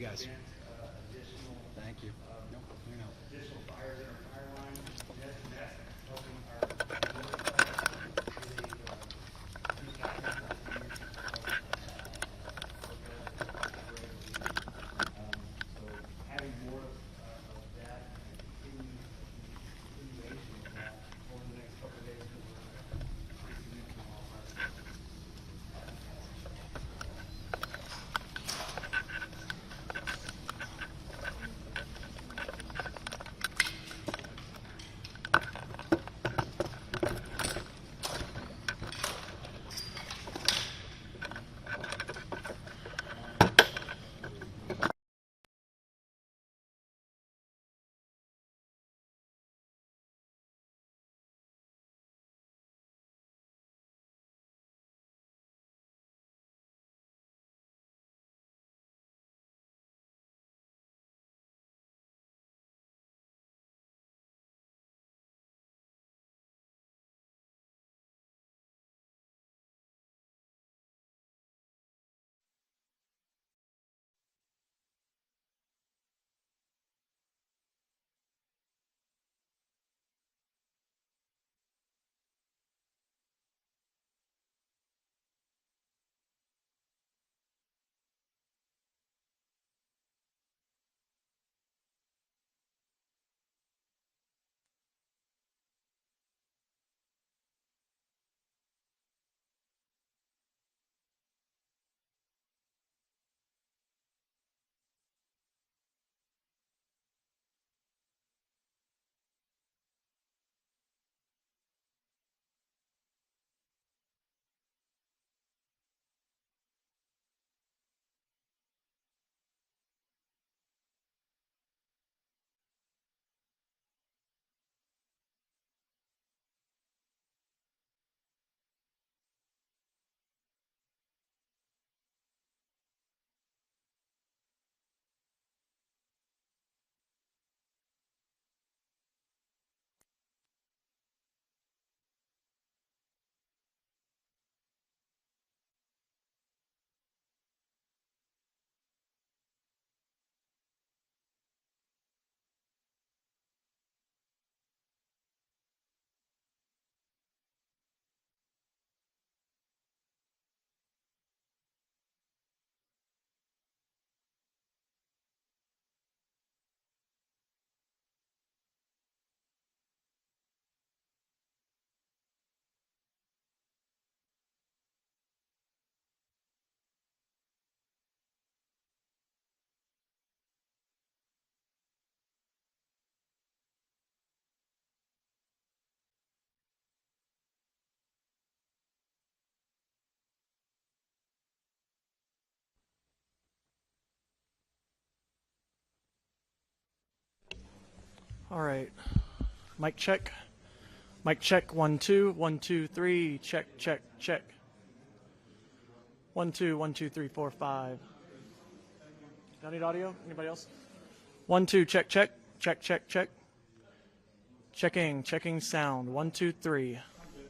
guys. Additional Thank you. Nope, you know. additional fires in our fire line. That's helping our really so having more of that and continuation of that over the next couple of days, we're going to significant wildfire. All right. Mic check. Mic check. 1 2 1 2 3. Check check check. 1 2 1 2 3 4 5. Got any audio? Anybody else? 1 2 check check check check check. Checking sound. 1 2 3.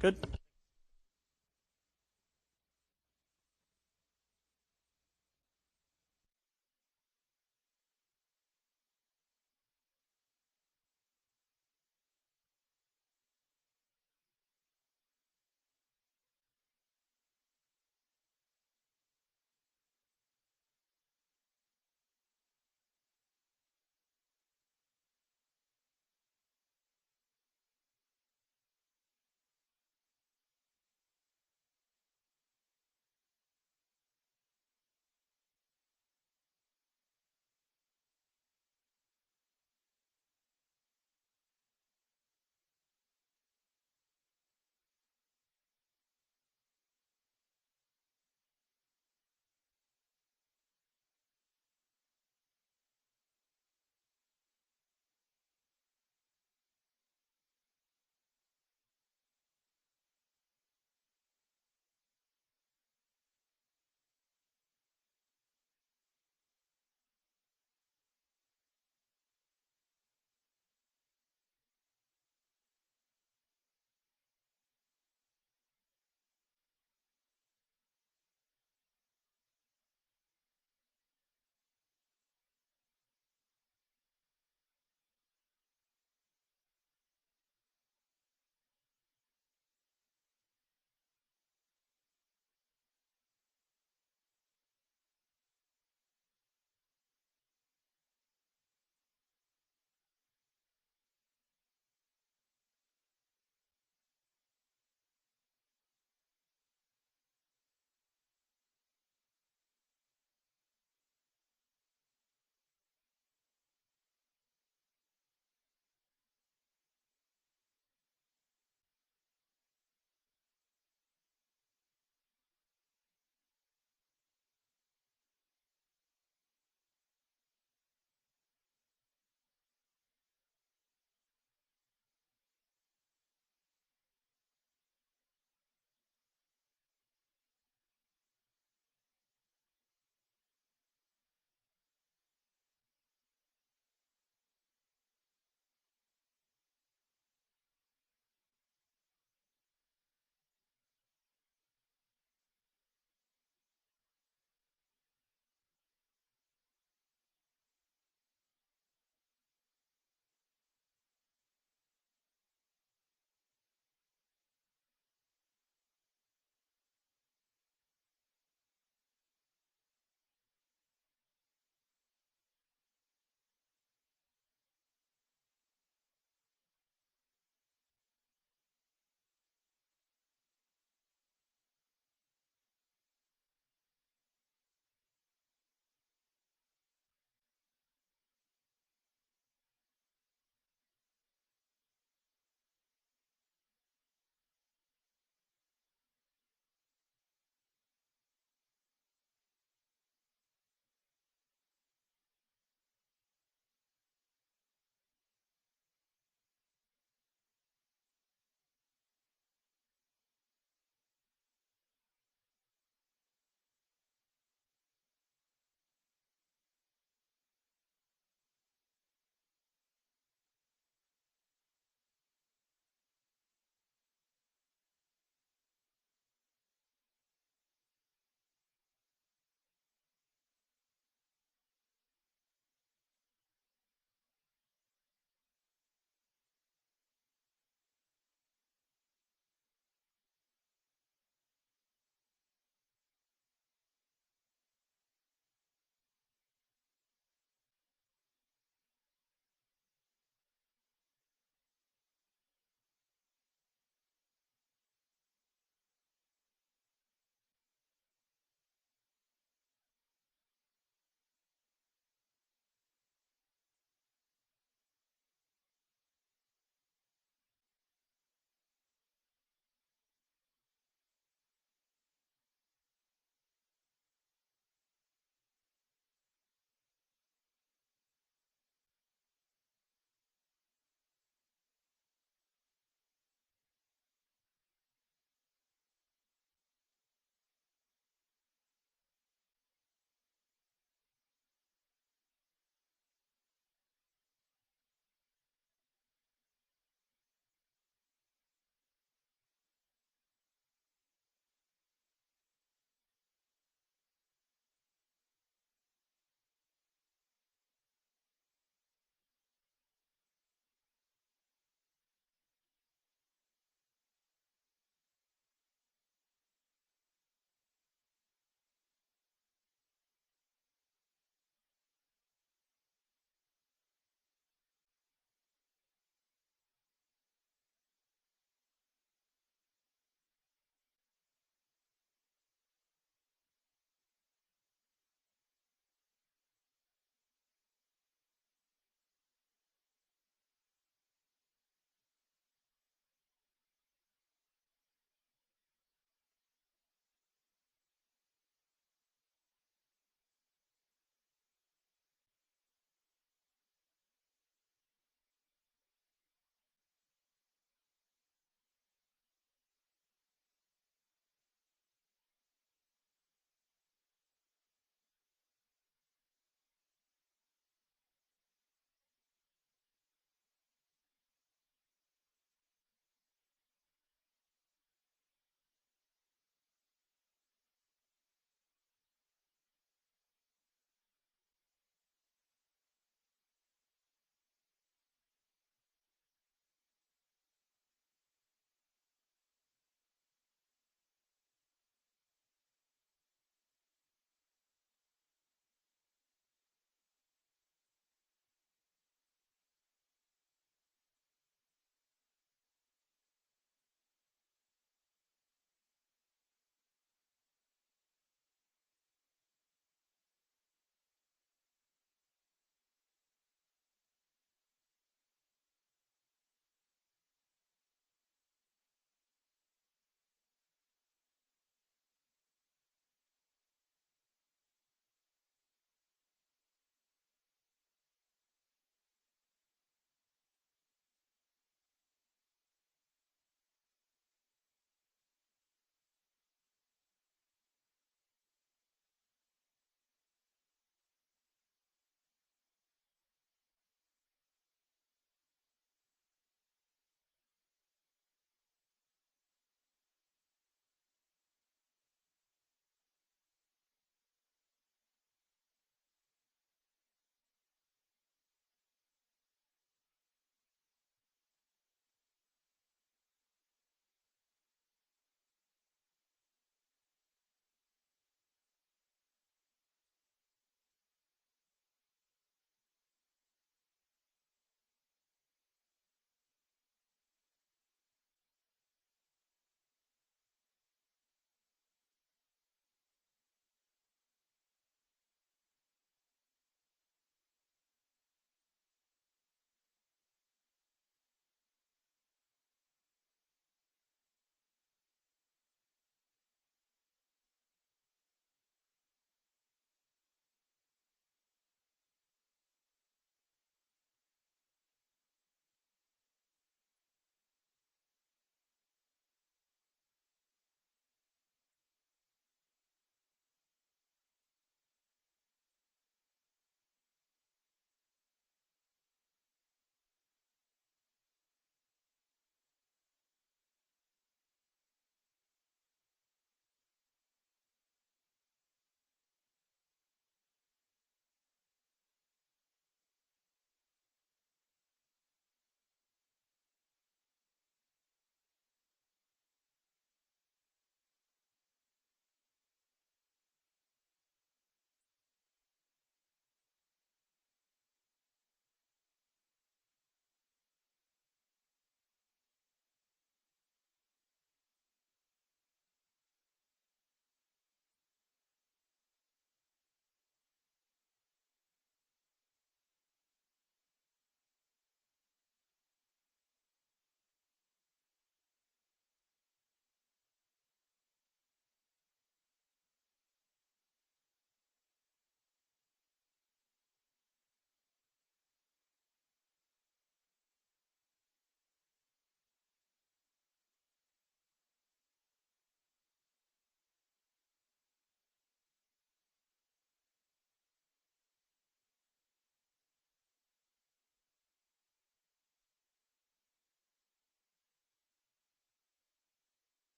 Good.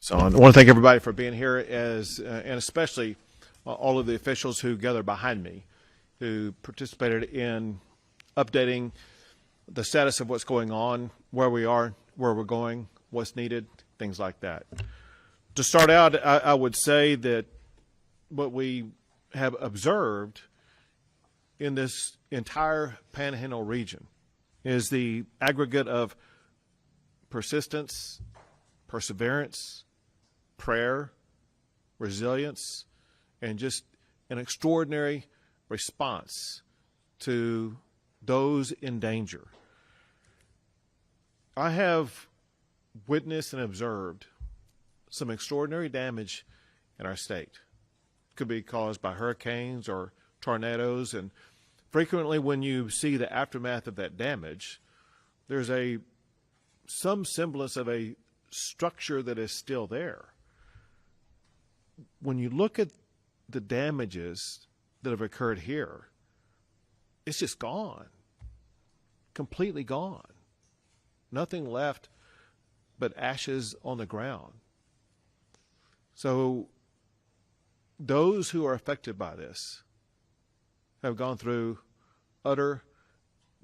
So I want to thank everybody for being here, and especially all of the officials who gathered behind me, who participated in updating the status of what's going on, where we are, where we're going, what's needed, things like that. To start out, I would say that what we have observed in this entire Panhandle region is the aggregate of persistence, perseverance, prayer, resilience, and just an extraordinary response to those in danger. I have witnessed and observed some extraordinary damage in our state. It could be caused by hurricanes or tornadoes, and frequently when you see the aftermath of that damage, there's some semblance of a structure that is still there. When you look at the damages that have occurred here, it's just gone, completely gone. Nothing left but ashes on the ground. So those who are affected by this have gone through utter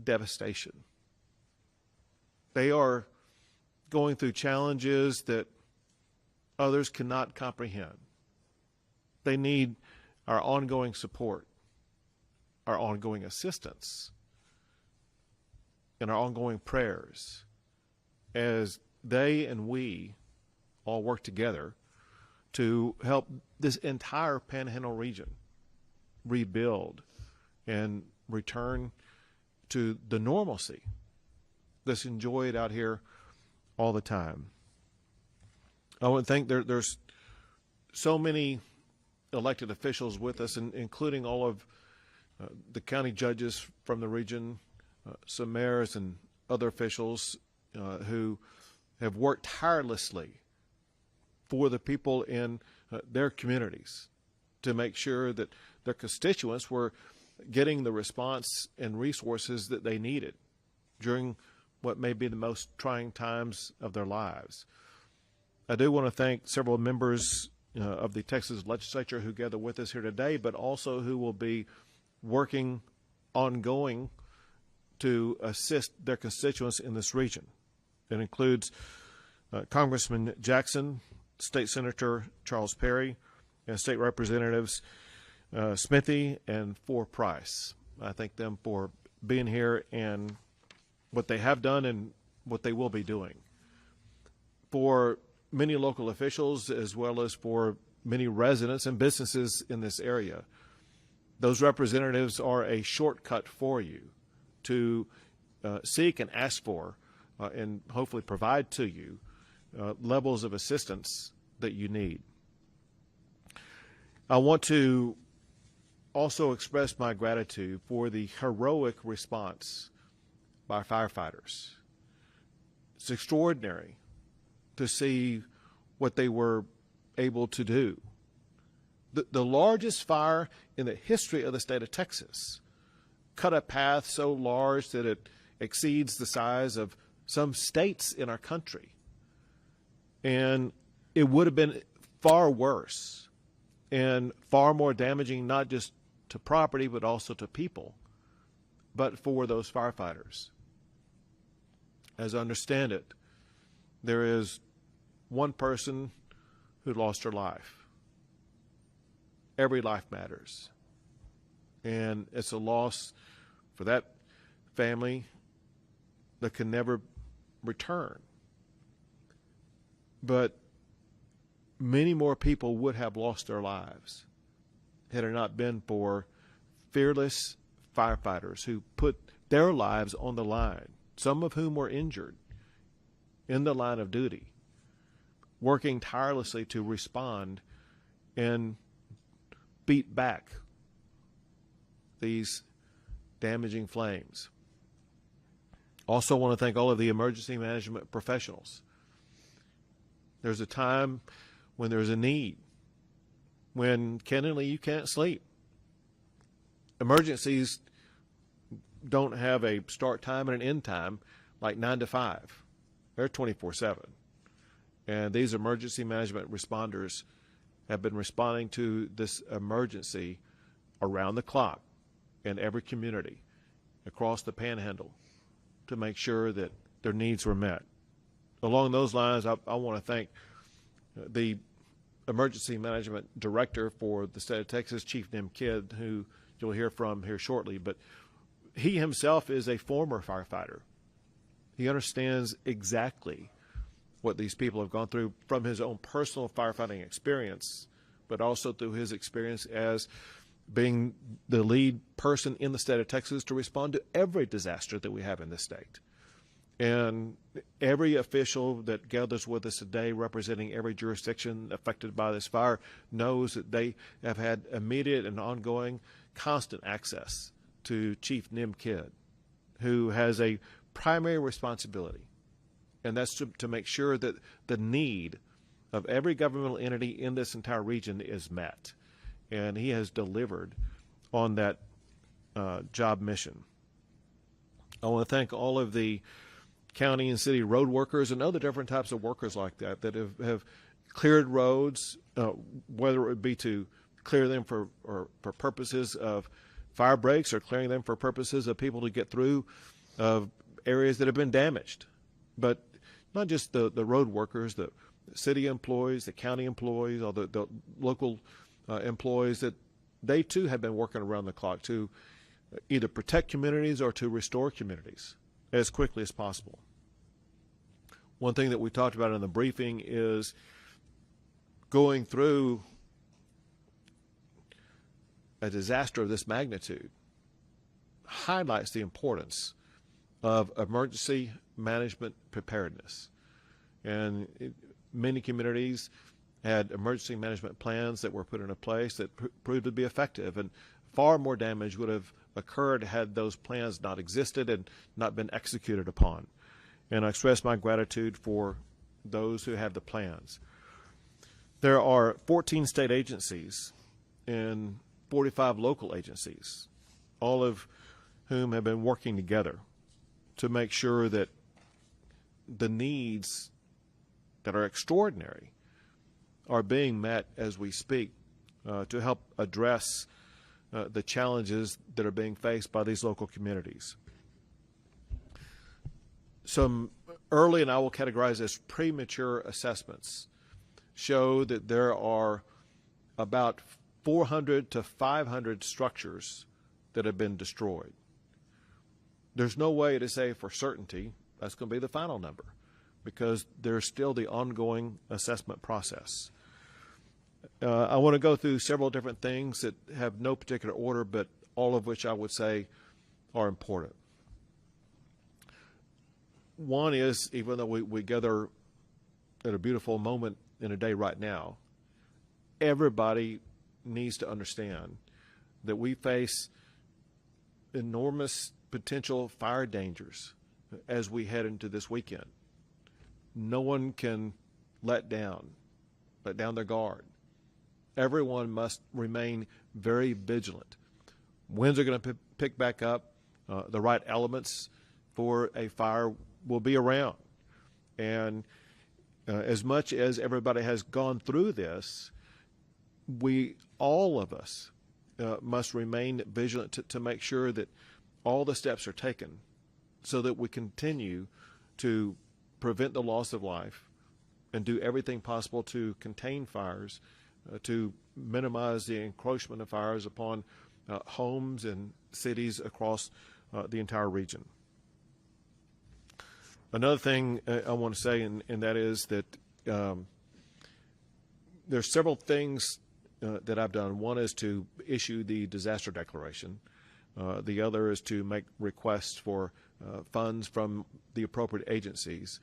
devastation. They are going through challenges that others cannot comprehend. They need our ongoing support, our ongoing assistance, and our ongoing prayers as they and we all work together to help this entire Panhandle region rebuild and return to the normalcy that's enjoyed out here all the time. I want to thank there's so many elected officials with us, including all of the county judges from the region, some mayors and other officials who have worked tirelessly for the people in their communities to make sure that their constituents were getting the response and resources that they needed during what may be the most trying times of their lives. I do want to thank several members of the Texas legislature who gather with us here today, but also who will be working ongoing to assist their constituents in this region. It includes Congressman Jackson, State Senator Charles Perry, and State Representatives Smithy and Price. I thank them for being here and what they have done and what they will be doing. For many local officials, as well as for many residents and businesses in this area, those representatives are a shortcut for you to seek and ask for and hopefully provide to you levels of assistance that you need. I want to also express my gratitude for the heroic response by firefighters. It's extraordinary to see what they were able to do. The largest fire in the history of the state of Texas cut a path so large that it exceeds the size of some states in our country. And it would have been far worse and far more damaging, not just to property, but also to people, but for those firefighters. As I understand it, there is one person who lost her life. Every life matters. And it's a loss for that family that can never return. But many more people would have lost their lives had it not been for fearless firefighters who put their lives on the line, some of whom were injured in the line of duty, working tirelessly to respond and beat back these damaging flames. Also want to thank all of the emergency management professionals. There's a time when there's a need, when candidly you can't sleep. Emergencies don't have a start time and an end time like 9 to 5. They're 24/7. And these emergency management responders have been responding to this emergency around the clock in every community across the Panhandle to make sure that their needs were met. Along those lines, I want to thank the Emergency Management Director for the state of Texas, Chief Nim Kidd, who you'll hear from here shortly. But he himself is a former firefighter. He understands exactly what these people have gone through from his own personal firefighting experience, but also through his experience as being the lead person in the state of Texas to respond to every disaster that we have in this state. And every official that gathers with us today, representing every jurisdiction affected by this fire, knows that they have had immediate and ongoing constant access to Chief Nim Kidd, who has a primary responsibility, and that's to make sure that the need of every governmental entity in this entire region is met. And he has delivered on that job mission. I want to thank all of the county and city road workers and other different types of workers like that that have cleared roads, whether it would be to clear them for purposes of fire breaks or clearing them for purposes of people to get through areas that have been damaged. But not just the road workers, the city employees, the county employees, or the local employees, that they too have been working around the clock to either protect communities or to restore communities as quickly as possible. One thing that we talked about in the briefing is going through a disaster of this magnitude highlights the importance of emergency management preparedness. And many communities had emergency management plans that were put into place that proved to be effective, and far more damage would have occurred had those plans not existed and not been executed upon. And I express my gratitude for those who have the plans. There are 14 state agencies and 45 local agencies, all of whom have been working together to make sure that the needs that are extraordinary are being met as we speak, to help address the challenges that are being faced by these local communities. Some early, and I will categorize as premature assessments, show that there are about 400 to 500 structures that have been destroyed. There's no way to say for certainty that's going to be the final number, because there's still the ongoing assessment process. I want to go through several different things that have no particular order, but all of which I would say are important. One is, even though we gather at a beautiful moment in a day right now, everybody needs to understand that we face enormous potential fire dangers as we head into this weekend. No one can let down their guard. Everyone must remain very vigilant. Winds are going to pick back up. The right elements for a fire will be around. And as much as everybody has gone through this, all of us must remain vigilant to make sure that all the steps are taken so that we continue to prevent the loss of life and do everything possible to contain fires, to minimize the encroachment of fires upon homes and cities across the entire region. Another thing I want to say, and that is that there's several things that I've done. One is to issue the disaster declaration. The other is to make requests for funds from the appropriate agencies.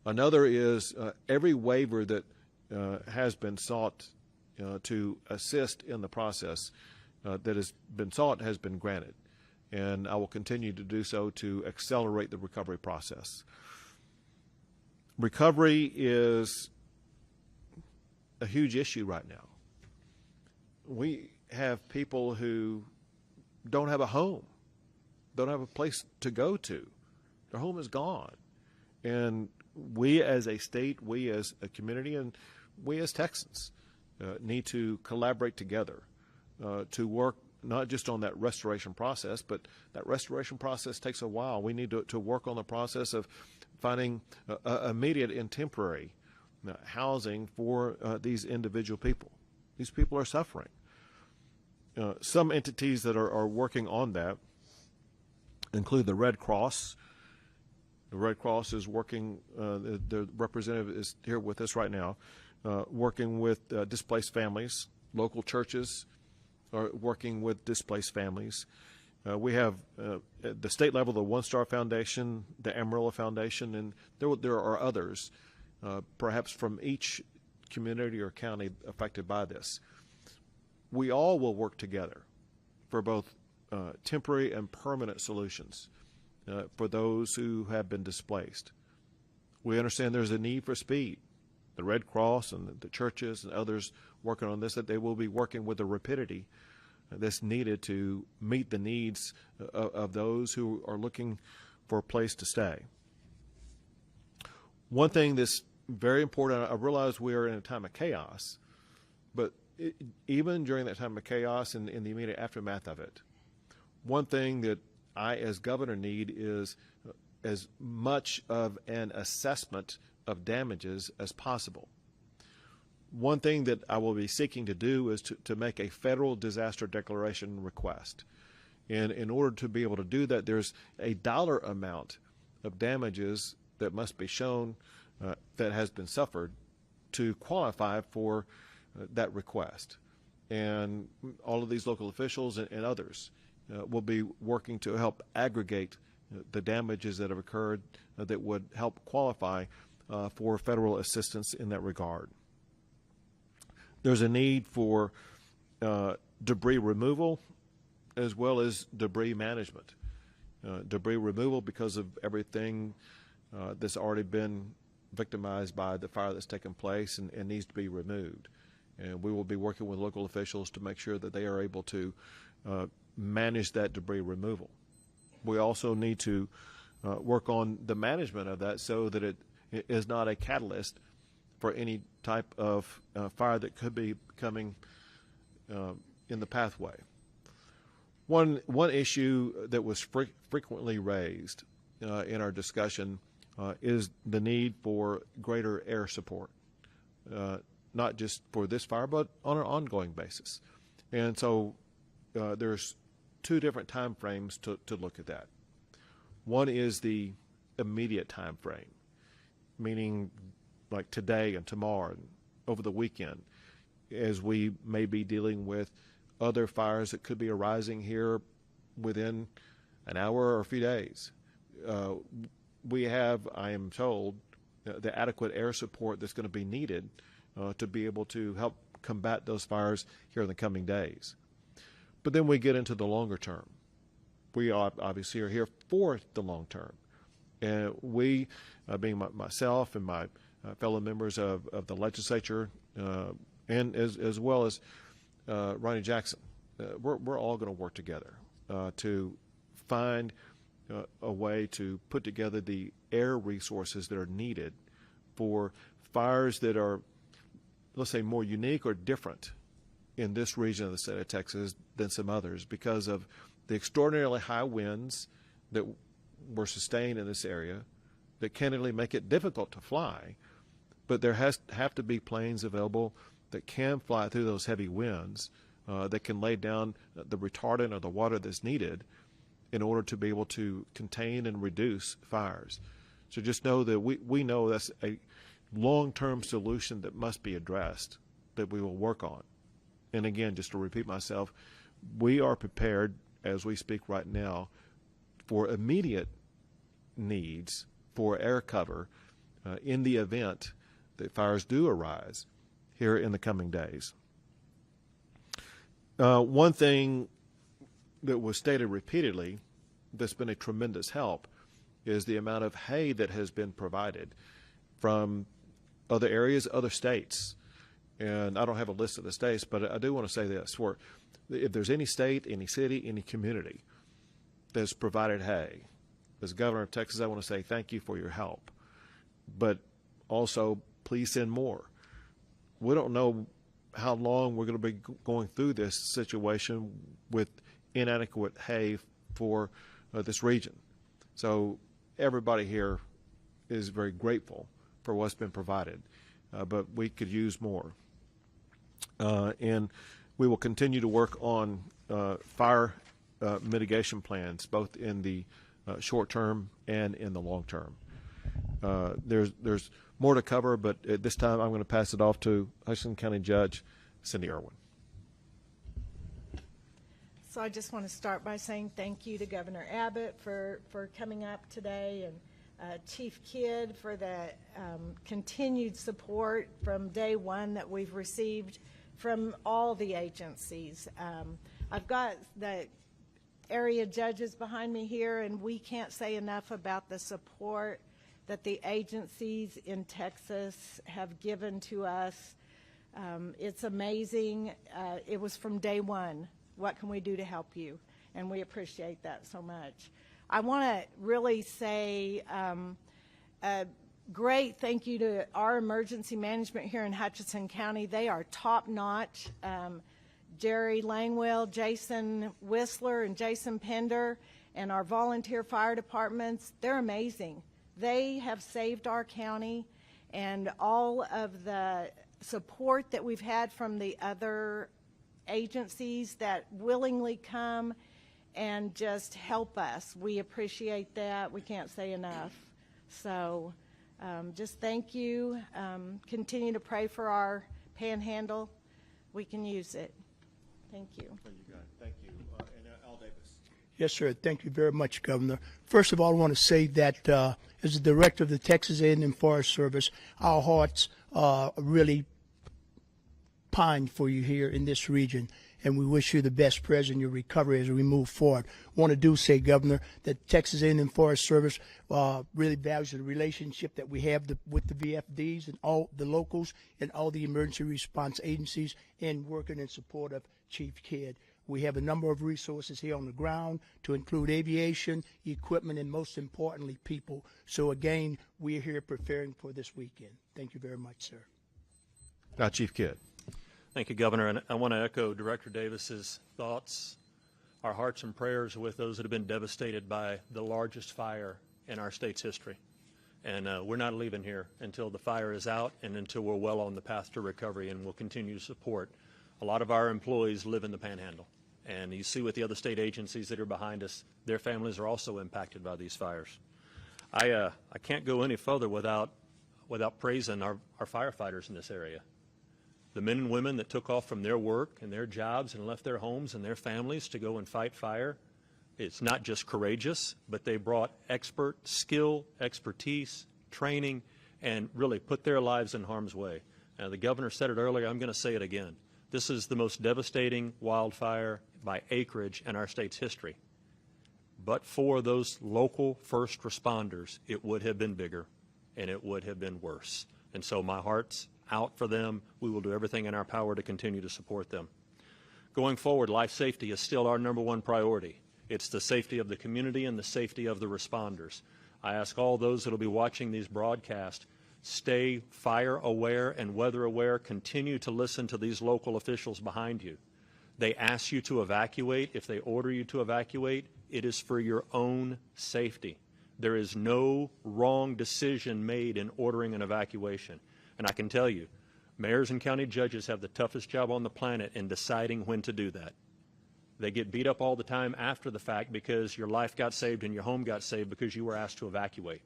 Another is every waiver that has been sought to assist in the process that has been sought has been granted. And I will continue to do so to accelerate the recovery process. Recovery is a huge issue right now. We have people who don't have a home, don't have a place to go to. Their home is gone. And we as a state, we as a community, and we as Texans need to collaborate together to work not just on that restoration process, but that restoration process takes a while. We need to work on the process of finding immediate and temporary housing for these individual people. These people are suffering. Some entities that are working on that include the Red Cross. The Red Cross is working, the representative is here with us right now, working with displaced families. Local churches are working with displaced families. We have at the state level the One Star Foundation, the Amarillo Foundation, and there are others, perhaps from each community or county affected by this. We all will work together for both temporary and permanent solutions for those who have been displaced. We understand there's a need for speed. The Red Cross and the churches and others working on this, that they will be working with the rapidity that's needed to meet the needs of those who are looking for a place to stay. One thing that's very important, I realize we are in a time of chaos, but even during that time of chaos and in the immediate aftermath of it, one thing that I as governor need is as much of an assessment of damages as possible. One thing that I will be seeking to do is to make a federal disaster declaration request. And in order to be able to do that, there's a dollar amount of damages that must be shown that has been suffered to qualify for that request. And all of these local officials and others will be working to help aggregate the damages that have occurred that would help qualify for federal assistance in that regard. There's a need for debris removal as well as debris management. Debris removal because of everything that's already been victimized by the fire that's taken place and needs to be removed. And we will be working with local officials to make sure that they are able to manage that debris removal. We also need to work on the management of that so that it is not a catalyst for any type of fire that could be coming in the pathway. One issue that was frequently raised in our discussion is the need for greater air support, not just for this fire, but on an ongoing basis. And so there's two different time frames to look at that. One is the immediate time frame, meaning like today and tomorrow and over the weekend, as we may be dealing with other fires that could be arising here within an hour or a few days. We have, I am told, the adequate air support that's going to be needed to be able to help combat those fires here in the coming days. But then we get into the longer term. We obviously are here for the long term. And we, being myself and my fellow members of the legislature, and as well as Ronnie Jackson, we're all going to work together to find a way to put together the air resources that are needed for fires that are, let's say, more unique or different in this region of the state of Texas than some others because of the extraordinarily high winds that were sustained in this area that candidly make it difficult to fly. But there have to be planes available that can fly through those heavy winds, that can lay down the retardant or the water that's needed in order to be able to contain and reduce fires. So just know that we know that's a long-term solution that must be addressed, that we will work on. And again, just to repeat myself, we are prepared as we speak right now for immediate needs for air cover in the event that fires do arise here in the coming days. One thing that was stated repeatedly that's been a tremendous help is the amount of hay that has been provided from other areas, other states. And I don't have a list of the states, but I do want to say this. If there's any state, any city, any community that's provided hay, as governor of Texas, I want to say thank you for your help. but also please send more. We don't know how long we're going to be going through this situation with inadequate hay for this region. So everybody here is very grateful for what's been provided, but we could use more. And we will continue to work on fire mitigation plans, both in the short term and in the long term. There's more to cover, but at this time I'm going to pass it off to Hutchinson County Judge Cindy Irwin. So I just want to start by saying thank you to Governor Abbott for coming up today, and Chief Kidd for the continued support from day one that we've received from all the agencies. I've got the area judges behind me here, and we can't say enough about the support that the agencies in Texas have given to us. It's amazing. It was from day one. What can we do to help you? And we appreciate that so much. I want to really say a great thank you to our emergency management here in Hutchinson County. They are top-notch. Jerry Langwell, Jason Whistler, and Jason Pender, and our volunteer fire departments, they're amazing. They have saved our county, and all of the support that we've had from the other agencies that willingly come and just help us. We appreciate that. We can't say enough. So just thank you. Continue to pray for our panhandle. We can use it. Thank you. Thank you. And Al Davis. Yes, sir. Thank you very much, Governor. First of all, I want to say that as the director of the Texas A&M Forest Service, our hearts really pine for you here in this region, and we wish you the best prayers in your recovery as we move forward. I want to say, Governor, that Texas A&M Forest Service really values the relationship that we have with the VFDs and all the locals and all the emergency response agencies, and working in support of Chief Kidd. We have a number of resources here on the ground to include aviation, equipment, and most importantly, people. So again, we're here preparing for this weekend. Thank you very much, sir. Now, Chief Kidd. Thank you, Governor. And I want to echo Director Davis's thoughts. Our hearts and prayers are with those that have been devastated by the largest fire in our state's history. And we're not leaving here until the fire is out and until we're well on the path to recovery, and we'll continue to support. A lot of our employees live in the Panhandle. And you see with the other state agencies that are behind us, their families are also impacted by these fires. I can't go any further without praising our firefighters in this area. The men and women that took off from their work and their jobs and left their homes and their families to go and fight fire, it's not just courageous, but they brought expert skill, expertise, training, and really put their lives in harm's way. Now, the governor said it earlier, I'm going to say it again. This is the most devastating wildfire by acreage in our state's history. But for those local first responders, it would have been bigger and it would have been worse. And so my heart's out for them. We will do everything in our power to continue to support them. Going forward, life safety is still our #1 priority. It's the safety of the community and the safety of the responders. I ask all those that will be watching these broadcasts, stay fire aware and weather aware. Continue to listen to these local officials behind you. They ask you to evacuate. If they order you to evacuate, it is for your own safety. There is no wrong decision made in ordering an evacuation. And I can tell you, mayors and county judges have the toughest job on the planet in deciding when to do that. They get beat up all the time after the fact because your life got saved and your home got saved because you were asked to evacuate.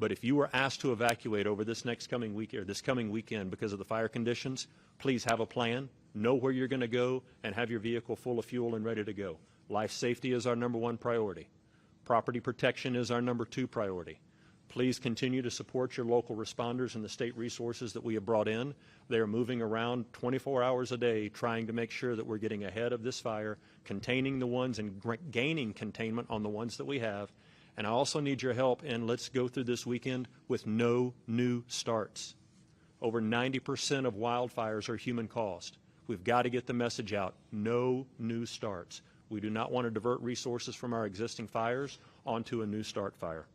But if you were asked to evacuate over this coming week or this coming weekend because of the fire conditions, please have a plan, know where you're going to go, and have your vehicle full of fuel and ready to go. Life safety is our #1 priority. Property protection is our #2 priority. Please continue to support your local responders and the state resources that we have brought in. They are moving around 24 hours a day trying to make sure that we're getting ahead of this fire, containing the ones and gaining containment on the ones that we have. And I also need your help in let's go through this weekend with no new starts. Over 90% of wildfires are human caused. We've got to get the message out, no new starts. We do not want to divert resources from our existing fires onto a new start fire.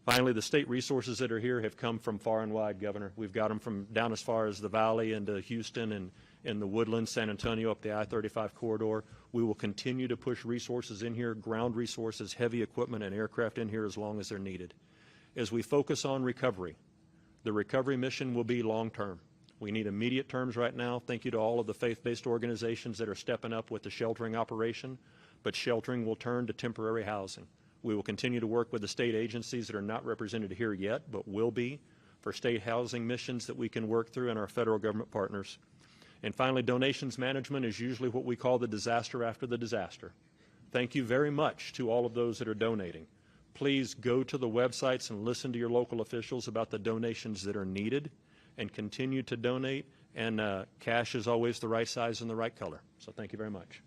Finally, the state resources that are here have come from far and wide, Governor. We've got them from down as far as the Valley into Houston and in the Woodlands, San Antonio, up the I-35 corridor. We will continue to push resources in here, ground resources, heavy equipment, and aircraft in here as long as they're needed. As we focus on recovery, the recovery mission will be long-term. We need immediate terms right now. Thank you to all of the faith-based organizations that are stepping up with the sheltering operation, but sheltering will turn to temporary housing. We will continue to work with the state agencies that are not represented here yet, but will be, for state housing missions that we can work through, and our federal government partners. And finally, donations management is usually what we call the disaster after the disaster. Thank you very much to all of those that are donating. Please go to the websites and listen to your local officials about the donations that are needed, and continue to donate. And cash is always the right size and the right color. So thank you very much.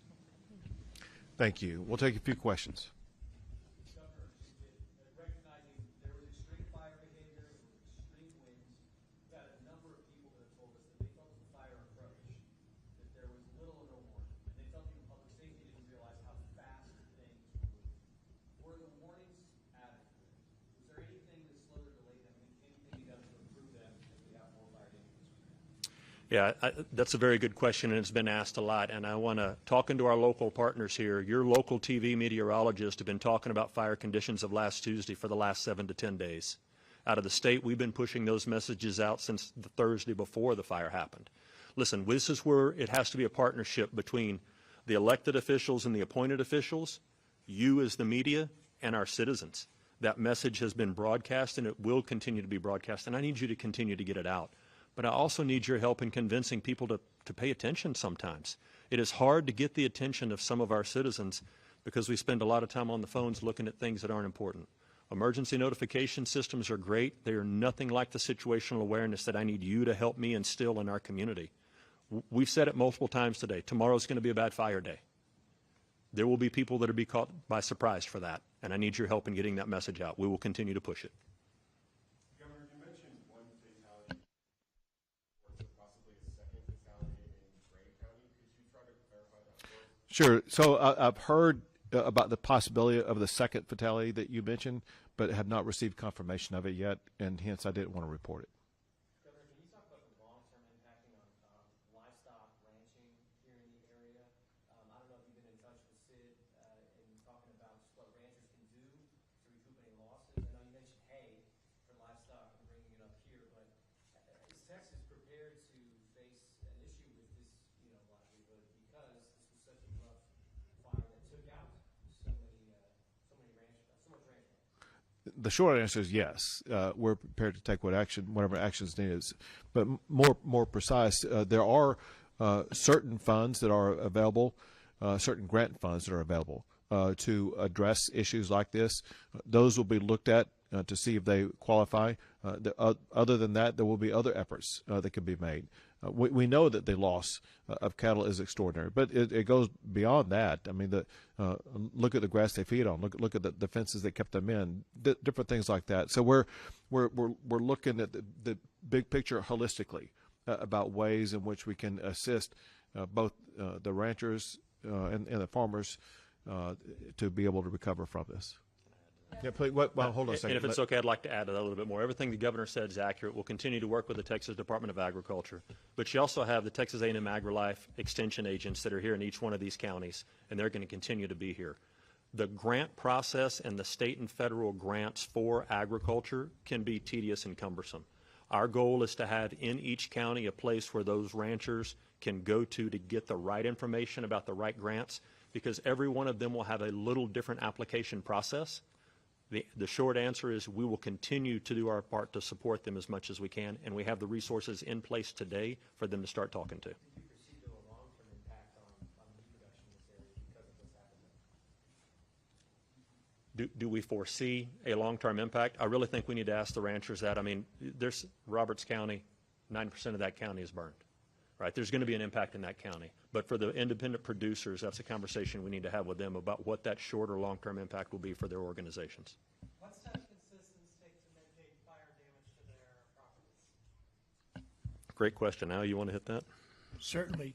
Thank you. We'll take a few questions. Recognizing there was extreme fire behavior, extreme winds, we've had a number of people that have told us that they felt the fire approach, that there was little or no warning, and they felt even public safety didn't realize how fast things moved. Were the warnings adequate? Was there anything that slowed or delayed them? Anything you done to improve them if we have more fire dangers? Yeah, that's a very good question, and it's been asked a lot. And I want to, talking to our local partners here, your local TV meteorologists have been talking about fire conditions of last Tuesday for the last 7 to 10 days. Out of the state, we've been pushing those messages out since the Thursday before the fire happened. Listen, this is where it has to be a partnership between the elected officials and the appointed officials, you as the media, and our citizens. That message has been broadcast, and it will continue to be broadcast, and I need you to continue to get it out. But I also need your help in convincing people to pay attention sometimes. It is hard to get the attention of some of our citizens because we spend a lot of time on the phones looking at things that aren't important. Emergency notification systems are great. They are nothing like the situational awareness that I need you to help me instill in our community. We've said it multiple times today. Tomorrow's going to be a bad fire day. There will be people that will be caught by surprise for that, and I need your help in getting that message out. We will continue to push it. Governor, you mentioned one fatality, or possibly a second fatality in Grant County. Could you try to clarify that for us? Sure. So I've heard about the possibility of the second fatality that you mentioned, but have not received confirmation of it yet, and hence I didn't want to report it. Governor, can you talk about the long-term impacting on livestock ranching here in the area? I don't know if you've been in touch with Sid in talking about what ranchers can do to recoup any losses. I know you mentioned hay for livestock and bringing it up here, but is Texas prepared to face an issue with this, livelihood because this was such a rough fire that took out so much ranch land? The short answer is yes. We're prepared to take whatever actions needed. But more precise, there are certain funds that are available, certain grant funds that are available to address issues like this. Those will be looked at to see if they qualify. Other than that, there will be other efforts that can be made. We know that the loss of cattle is extraordinary, but it goes beyond that. I mean, look at the grass they feed on. Look at the fences that kept them in. Different things like that. So we're looking at the big picture holistically about ways in which we can assist both the ranchers and the farmers to be able to recover from this. Yeah, please. Well, hold on a second. And if it's okay, I'd like to add to that a little bit more. Everything the governor said is accurate. We'll continue to work with the Texas Department of Agriculture. But you also have the Texas A&M AgriLife extension agents that are here in each one of these counties, and they're going to continue to be here. The grant process and the state and federal grants for agriculture can be tedious and cumbersome. Our goal is to have in each county a place where those ranchers can go to get the right information about the right grants, because every one of them will have a little different application process. The short answer is we will continue to do our part to support them as much as we can, and we have the resources in place today for them to start talking to. Do you perceive a long-term impact on meat production in this area because of what's happened? Do we foresee a long-term impact? I really think we need to ask the ranchers that. I mean, there's Roberts County, 90% of that county is burned, right? There's going to be an impact in that county. But for the independent producers, that's a conversation we need to have with them about what that short or long-term impact will be for their organizations. What steps can citizens take to mitigate fire damage to their properties? Great question. Al, you want to hit that? Certainly.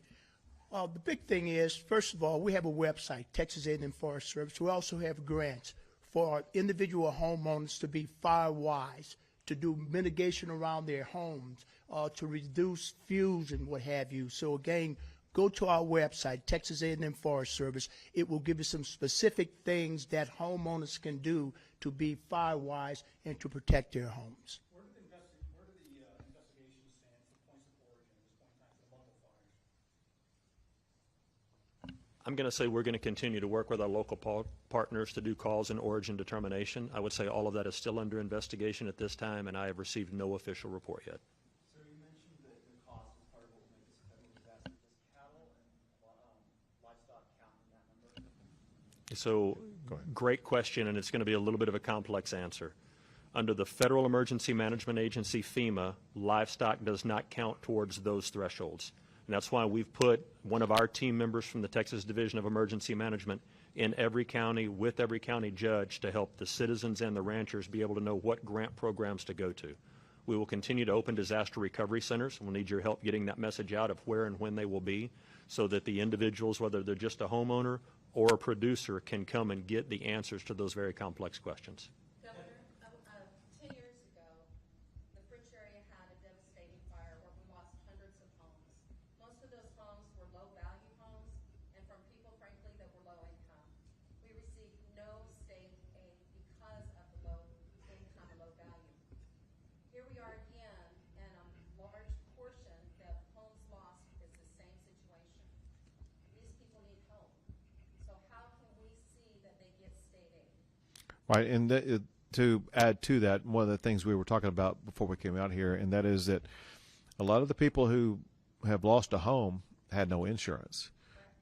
The big thing is, first of all, we have a website, Texas A&M Forest Service. We also have grants for individual homeowners to be fire wise, to do mitigation around their homes, to reduce fuels and what have you. So again, go to our website, Texas A&M Forest Service. It will give you some specific things that homeowners can do to be fire wise and to protect their homes. Where do the investigations stand for points of origin at this point in time for the local fires? I'm going to say we're going to continue to work with our local partners to do cause and origin determination. I would say all of that is still under investigation at this time, and I have received no official report yet. So you mentioned that the cost is part of what will make this a federal disaster. Does cattle and livestock count in that number? So, great question, and it's going to be a little bit of a complex answer. Under the Federal Emergency Management Agency, FEMA, livestock does not count towards those thresholds. And that's why we've put one of our team members from the Texas Division of Emergency Management in every county with every county judge to help the citizens and the ranchers be able to know what grant programs to go to. We will continue to open disaster recovery centers. We'll need your help getting that message out of where and when they will be so that the individuals, whether they're just a homeowner or a producer, can come and get the answers to those very complex questions. Governor, 10 years ago, the Fritch area had a devastating fire where we lost hundreds of homes. Most of those homes were low-value homes and from people, frankly, that were low income. We received no state aid because of the low income and low value. Here we are again, and a large portion of homes lost is the same situation. These people need hope. So how can we see that they get state aid? Right, and to add to that, one of the things we were talking about before we came out here, and that is that a lot of the people who have lost a home had no insurance.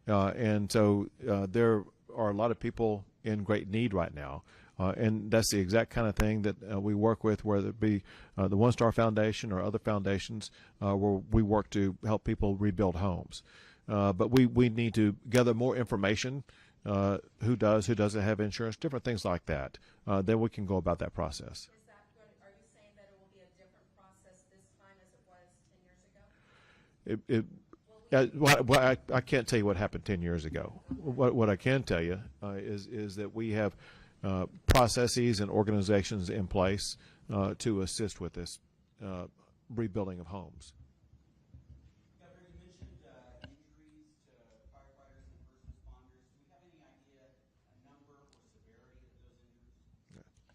And so there are a lot of people in great need right now. And that's the exact kind of thing that we work with, whether it be the One Star Foundation or other foundations where we work to help people rebuild homes. But we need to gather more information, who does, who doesn't have insurance, different things like that. Then we can go about that process. Is that good? Are you saying that it will be a different process this time as it was 10 years ago? Well, I can't tell you what happened 10 years ago. What I can tell you is that we have processes and organizations in place to assist with this rebuilding of homes. Governor, you mentioned injuries to firefighters and first responders. Do we have any idea, a number or severity of those injuries?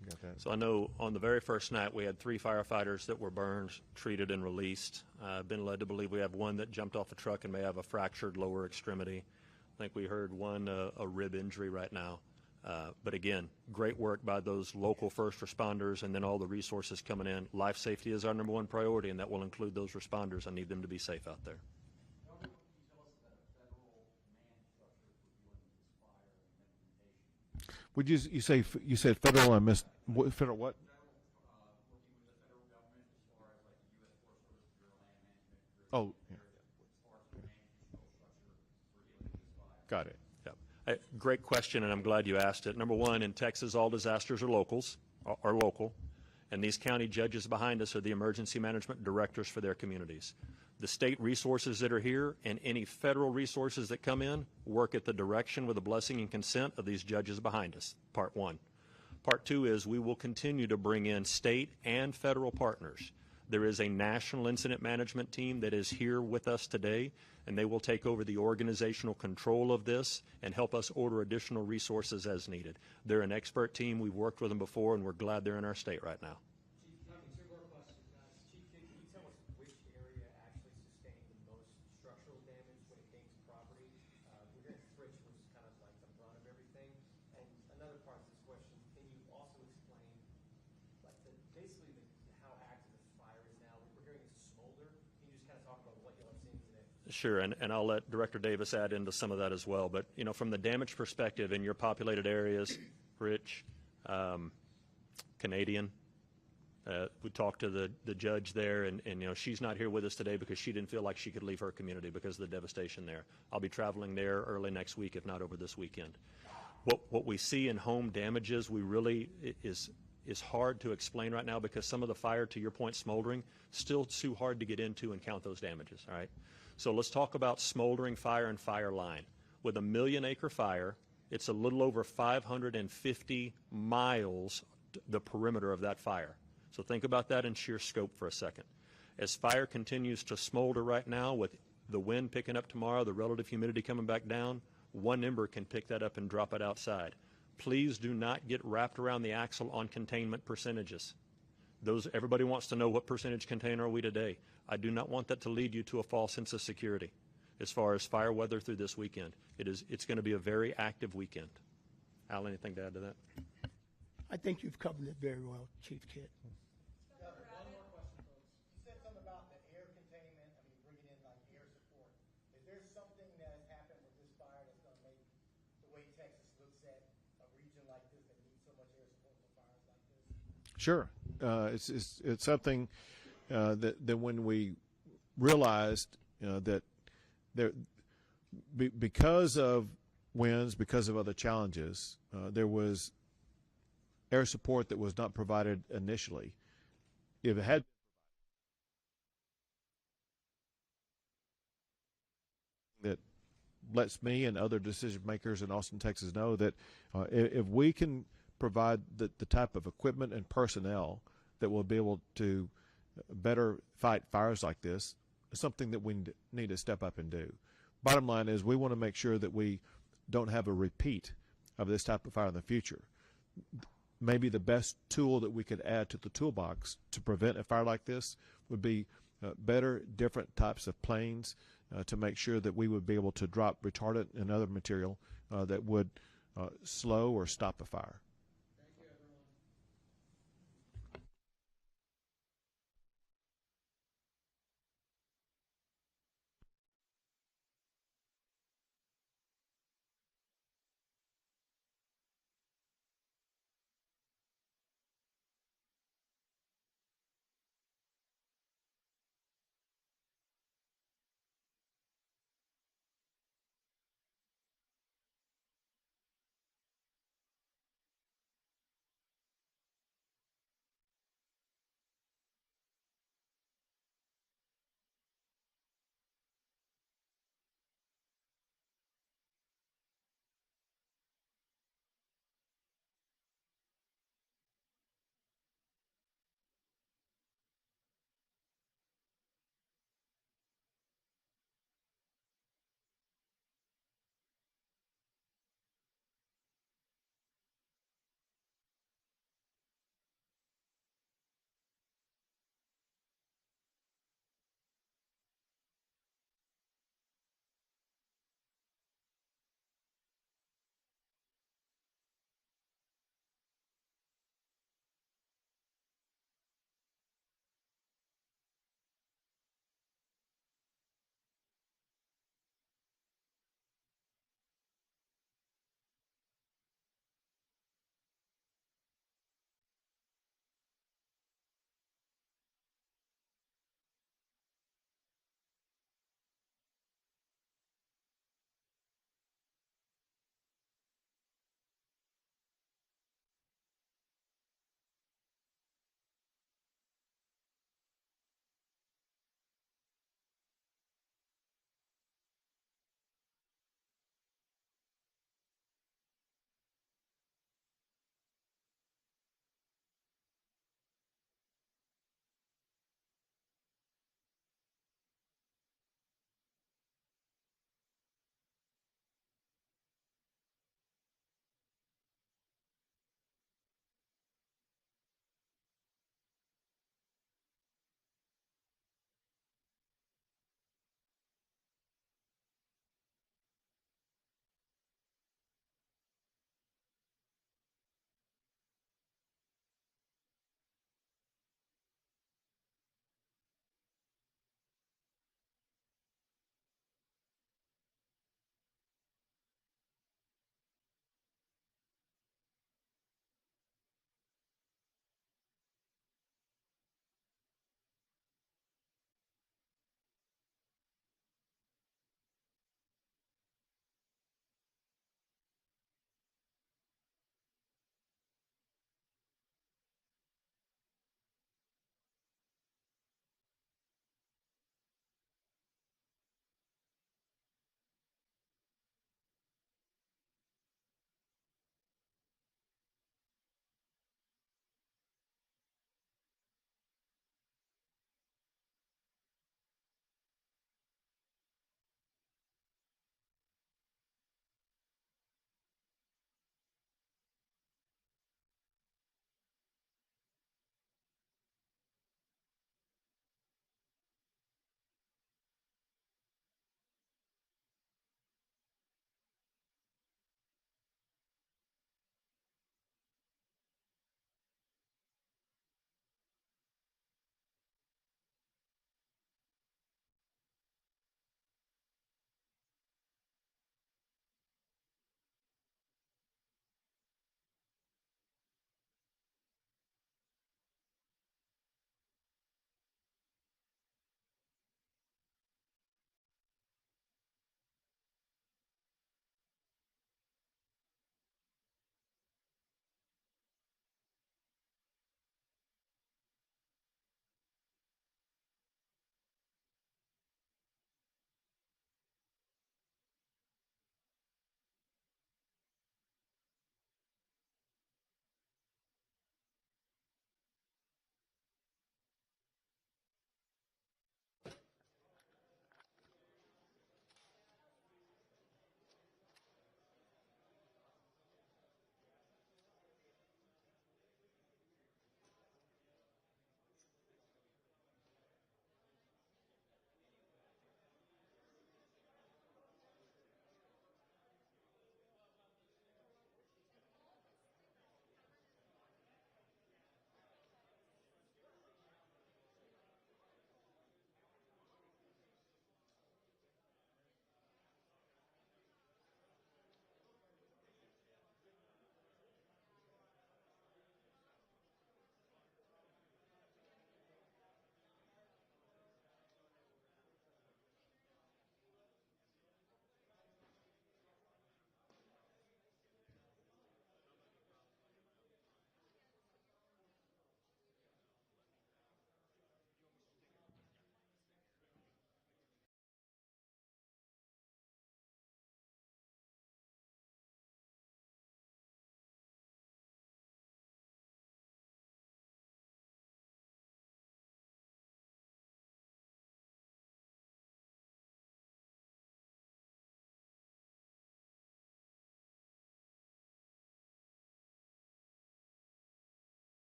You got that? So I know on the very first night we had 3 firefighters that were burned, treated, and released. I've been led to believe we have one that jumped off a truck and may have a fractured lower extremity. I think we heard one a rib injury right now. But again, great work by those local first responders and then all the resources coming in. Life safety is our #1 priority, and that will include those responders. I need them to be safe out there. Governor, can you tell us about a federal command structure for dealing with this fire and implementation? Would you said federal and federal what? Working with the federal government as far as like the U.S. Forest Service, Bureau of Land Management, Oh, yeah. as far as the management structure for dealing with this fire. Got it. Great question, and I'm glad you asked it. Number one, in Texas, all disasters are local, and these county judges behind us are the emergency management directors for their communities. The state resources that are here and any federal resources that come in work at the direction with the blessing and consent of these judges behind us, part one. Part two is we will continue to bring in state and federal partners. There is a national incident management team that is here with us today, and they will take over the organizational control of this and help us order additional resources as needed. They're an expert team. We've worked with them before, and we're glad they're in our state right now. Chief, two more questions. Chief, can you tell us which area actually sustained the most structural damage when it came to property? We're hearing Fritch was kind of like the brunt of everything. And another part of this question, can you also explain like how active the fire is now? We're hearing it's a smolder. Can you just kind of talk about what y'all are seeing today? Sure, and I'll let Director Davis add into some of that as well. But, you know, from the damage perspective in your populated areas, Rich, Canadian, we talked to the judge there, and, you know, she's not here with us today because she didn't feel like she could leave her community because of the devastation there. I'll be traveling there early next week, if not over this weekend. What we see in home damages, we really is hard to explain right now because some of the fire, to your point, smoldering, still too hard to get into and count those damages, all right? So let's talk about smoldering fire and fire line. With a 1 million acre fire, It's a little over 550 miles, the perimeter of that fire. So think about that in sheer scope for a second. As fire continues to smolder right now, with the wind picking up tomorrow, the relative humidity coming back down, one ember can pick that up and drop it outside. Please do not get wrapped around the axle on containment percentages. Everybody wants to know what percentage contained are we today. I do not want that to lead you to a false sense of security as far as fire weather through this weekend. It's going to be a very active weekend. Al, anything to add to that? I think you've covered it very well, Chief Kidd. Governor, one more question, folks. You said something about the air containment, bringing in like air support. Is there something that has happened with this fire that's going to make the way Texas looks at a region like this that needs so much air support for fires like this? Sure. It's something that when we realized that because of winds, because of other challenges, there was air support that was not provided initially. If it had that lets me and other decision makers in Austin, Texas know that if we can provide the type of equipment and personnel that will be able to better fight fires like this, it's something that we need to step up and do. Bottom line is we want to make sure that we don't have a repeat of this type of fire in the future. Maybe the best tool that we could add to the toolbox to prevent a fire like this would be better, different types of planes to make sure that we would be able to drop retardant and other material that would slow or stop a fire.